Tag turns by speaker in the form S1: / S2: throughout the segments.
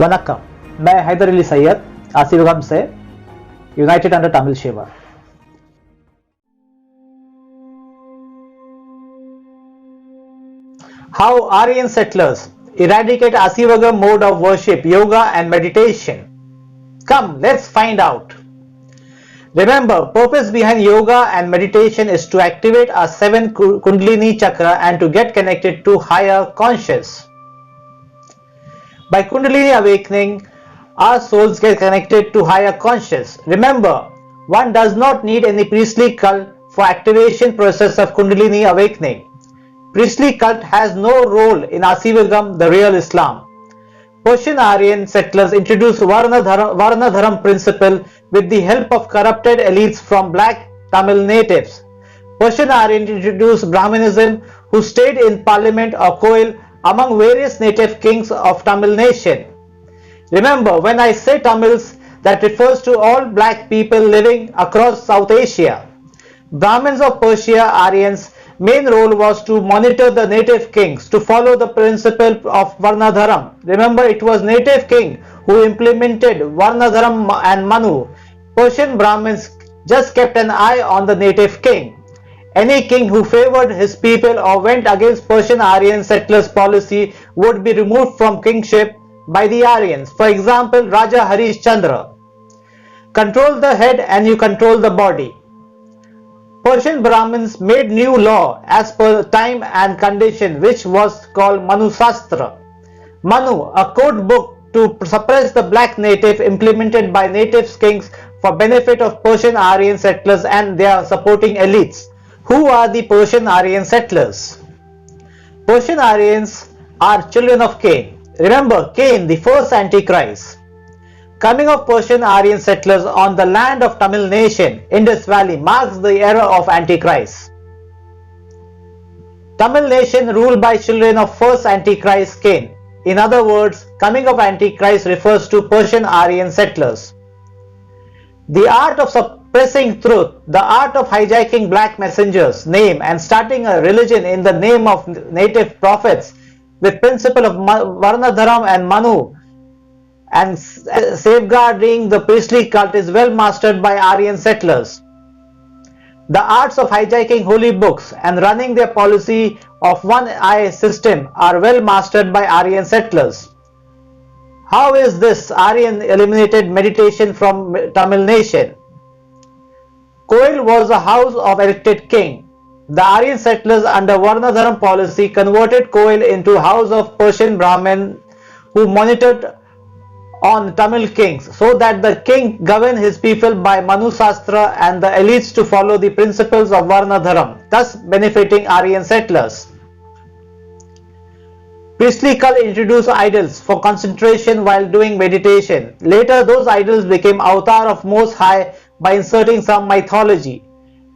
S1: वनक्कम, मैं हैदर अली सैयद आसिफगम से United under Tamil Shiva. How Aryan settlers eradicate Asivagam mode of worship, yoga and meditation? Come, let's find out. Remember, purpose behind yoga and meditation is to activate our 7 Kundalini chakra and to get connected to higher conscious. By Kundalini awakening, our souls get connected to higher conscious. Remember, one does not need any priestly cult for activation process of Kundalini awakening. Priestly cult has no role in Asivagam, the real Islam. Persian Aryan settlers introduced Varnadharam principle with the help of corrupted elites from black Tamil natives. Persian Aryan introduced Brahmanism, who stayed in parliament or Koil among various native kings of Tamil nation. Remember, when I say Tamils, that refers to all black people living across South Asia. Brahmins of Persia, Aryans, main role was to monitor the native kings, to follow the principle of Varnadharam. Remember, it was native king who implemented Varnadharam and Manu. Persian Brahmins just kept an eye on the native king. Any king who favored his people or went against Persian Aryan settlers' policy would be removed from kingship by the Aryans. For example, Raja Harish Chandra. Control the head and you control the body. Persian Brahmins made new law as per time and condition, which was called Manu Shastra. Manu, a code book to suppress the black native, implemented by native kings for benefit of Persian Aryan settlers and their supporting elites. Who are the Persian Aryan settlers? Persian Aryans are children of Cain. Remember, Cain, the first Antichrist. Coming of Persian Aryan settlers on the land of Tamil nation, Indus Valley, marks the era of Antichrist. Tamil nation ruled by children of first Antichrist Cain. In other words, coming of Antichrist refers to Persian Aryan settlers. The art of suppressing truth, the art of hijacking black messengers' name and starting a religion in the name of native prophets with principle of Varnadharam and Manu and safeguarding the priestly cult is well mastered by Aryan settlers. The arts of hijacking holy books and running their policy of one-eye system are well mastered by Aryan settlers. How is this Aryan eliminated meditation from Tamil nation? Koil was a house of elected king. The Aryan settlers under Varnadharam policy converted Koil into a house of Persian Brahmin who monitored on Tamil kings so that the king governed his people by Manu Shastra and the elites to follow the principles of Varnadharam, thus benefiting Aryan settlers. Priestly cult introduced idols for concentration while doing meditation. Later, those idols became avatar of Most High by inserting some mythology.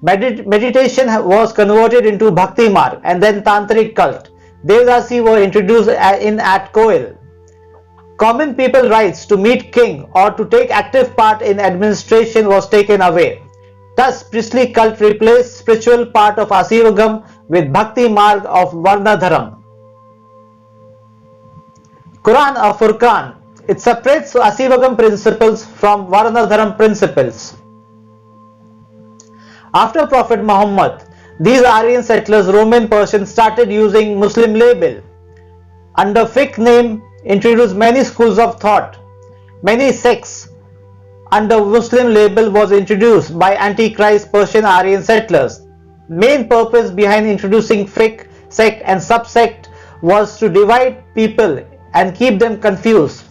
S1: Meditation was converted into Bhakti Marg and then Tantric cult. Devdasi were introduced in at Koil. Common people rights to meet king or to take active part in administration was taken away. Thus, priestly cult replaced spiritual part of Asivagam with Bhakti Marg of Varnadharam. Quran or Furqan, it separates Asivagam principles from Varnadharam principles. After Prophet Muhammad, these Aryan settlers, Roman Persians, started using Muslim label. Under fiqh name, introduced many schools of thought. Many sects under Muslim label was introduced by Antichrist Persian Aryan settlers. Main purpose behind introducing fiqh, sect and subsect was to divide people and keep them confused.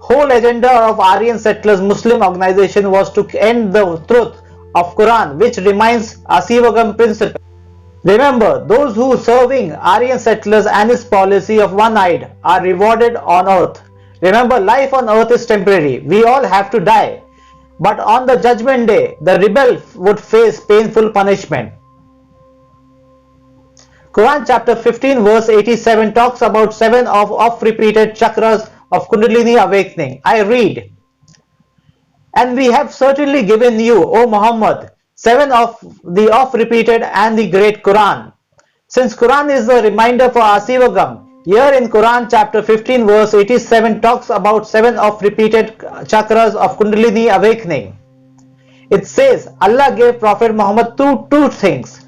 S1: Whole agenda of Aryan settlers Muslim organization was to end the truth of Quran, which remains Asivagam principle. Remember, those who serving Aryan settlers and his policy of one-eyed are rewarded on earth. Remember, life on earth is temporary. We all have to die. But on the judgment day, the rebel would face painful punishment. Quran chapter 15 verse 87 talks about 7 of oft-repeated chakras of Kundalini awakening. I read, "And we have certainly given you, O Muhammad, 7 of the oft-repeated and the great Quran. Since Quran is the reminder for Asivagam, Here in Quran chapter 15 verse 87 talks about 7 of repeated chakras of Kundalini awakening. It says Allah gave Prophet Muhammad two things.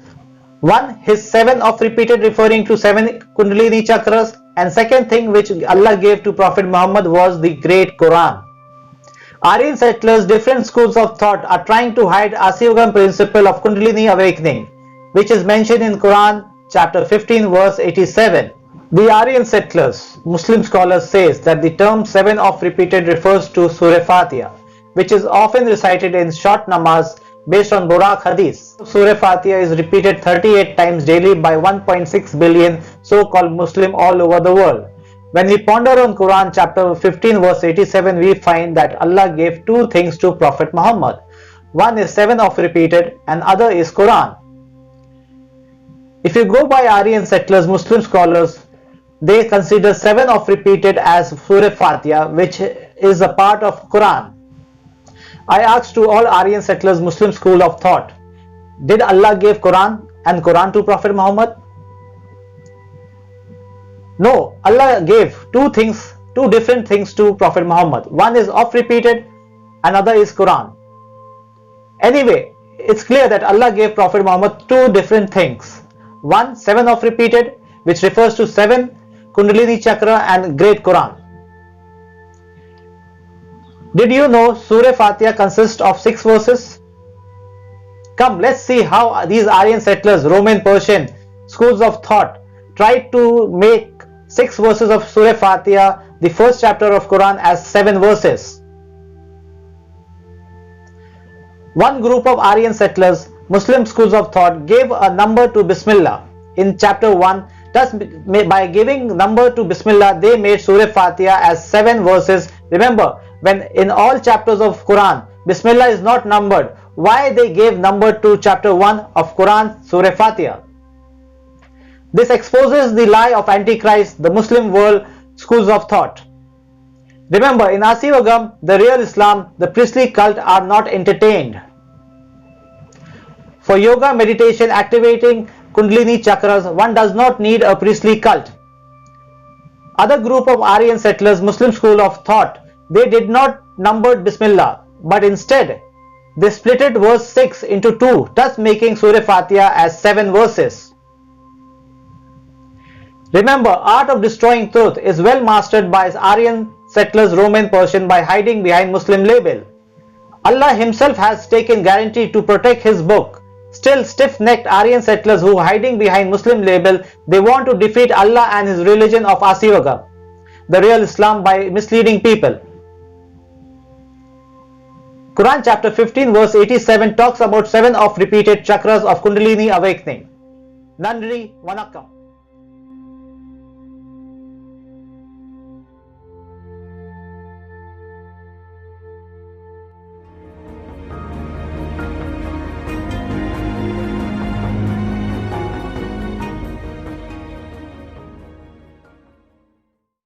S1: One, his 7 of repeated referring to 7 Kundalini chakras, and second thing which Allah gave to Prophet Muhammad was the great Quran. Aryan settlers, different schools of thought are trying to hide Asiyogam principle of Kundalini awakening, which is mentioned in Quran chapter 15 verse 87. The Aryan settlers, Muslim scholars says that the term 7 of repeated refers to Surah Fatiha, which is often recited in short namaz based on Burak Hadith. Surah Fatiha is repeated 38 times daily by 1.6 billion so-called Muslim all over the world. When we ponder on Quran chapter 15 verse 87, we find that Allah gave 2 things to Prophet Muhammad. One is 7 of repeated and other is Quran. If you go by Aryan settlers, Muslim scholars, they consider 7 of repeated as Surah Fatiha, which is a part of Quran. I asked to all Aryan settlers Muslim school of thought, did Allah give Quran and Quran to Prophet Muhammad? No, Allah gave 2 different things to Prophet Muhammad. One is of repeated, another is Quran. Anyway, it's clear that Allah gave Prophet Muhammad 2 different things. One, 7 of repeated, which refers to 7 Kundalini chakra and great Quran. Did you know Surah Fatiha consists of 6 verses? Come, let's see how these Aryan settlers, Roman, Persian schools of thought tried to make 6 verses of Surah Fatiha, the first chapter of Quran, as 7 verses. One group of Aryan settlers, Muslim schools of thought, gave a number to Bismillah in chapter 1. Thus, by giving number to Bismillah, they made Surah Fatiha as 7 verses. Remember, when in all chapters of Quran, Bismillah is not numbered, why they gave number to chapter 1 of Quran, Surah Fatiha? This exposes the lie of Antichrist, the Muslim world schools of thought. Remember, in Asiyogam, the real Islam, the priestly cult are not entertained. For yoga, meditation, activating Kundalini chakras, one does not need a priestly cult. Other group of Aryan settlers, Muslim school of thought, they did not number Bismillah, but instead they splitted verse 6 into 2, thus making Surah Fatiha as 7 verses. Remember, art of destroying truth is well mastered by Aryan settlers, Roman, Persian, by hiding behind Muslim label. Allah himself has taken guarantee to protect his book. Still, stiff-necked Aryan settlers who are hiding behind Muslim label, they want to defeat Allah and his religion of Asiyogam, the real Islam, by misleading people. Quran chapter 15 verse 87 talks about 7 of repeated chakras of Kundalini awakening. Nandri Vanakkam.